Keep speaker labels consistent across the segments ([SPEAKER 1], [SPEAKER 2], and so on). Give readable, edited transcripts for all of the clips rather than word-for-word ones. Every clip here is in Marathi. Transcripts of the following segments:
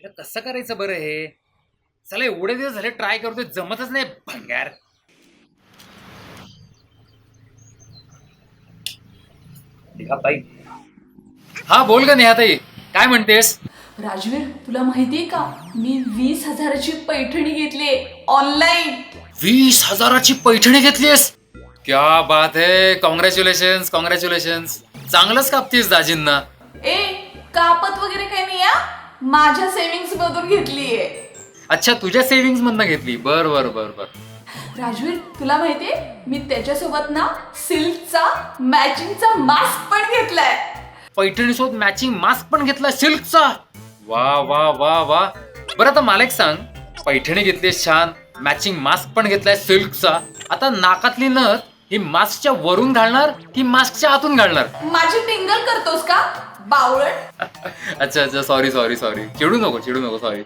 [SPEAKER 1] ह्याला कसं करायचं बरं हे? चला एवढे दिवस झाले ट्राय करतोय, जमतच नाही भंगार. ताई, हा बोल का नेहाताई, काय म्हणतेस?
[SPEAKER 2] राजवीर, तुला माहितीये का, मी 20,000ची पैठणी घेतलीये ऑनलाईन.
[SPEAKER 1] 20,000ची पैठणी घेतलीस? क्या बात है, कॉंग्रॅच्युलेशन कॉंग्रॅच्युलेशन. चांगलंच कापतीस दाजींना.
[SPEAKER 2] ए, कापत वगैरे काही नाही या, माझ्या सेव्हिंग्स मधून घेतलीये.
[SPEAKER 1] अच्छा, तुझ्या सेव्हिंग्स मधनं घेतली. बर बर बर बर.
[SPEAKER 2] राजवीर, तुला माहितीये, मी त्याच्यासोबत ना सिल्कचा मॅचिंगचा मास्क पण घेतलाय.
[SPEAKER 1] पैठणी सोबत मॅचिंग मास्क पण घेतला सिल्कचा. वा वा वा वा. बरं आता मला एक सांग, पैठणी घेतलीस छान, मॅचिंग मास्क पण घेतलाय सिल्कचा. आता नाकातली नथ ही मास्कच्या वरून घालणार की मास्कच्या आतून घालणार?
[SPEAKER 2] माझी टिंगल करतोस का बावळट?
[SPEAKER 1] अच्छा अच्छा, सॉरी सॉरी सॉरी, चिडू नको सॉरी.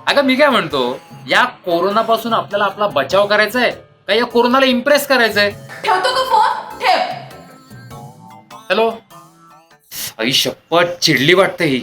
[SPEAKER 1] अगं मी काय म्हणतो, या कोरोना पासून आपल्याला आपला बचाव करायचा आहे का या कोरोनाला इम्प्रेस करायचंय?
[SPEAKER 2] ठेवतो का फोन? ठेव.
[SPEAKER 1] हॅलो. आई शपथ, चिडली वाटते ही.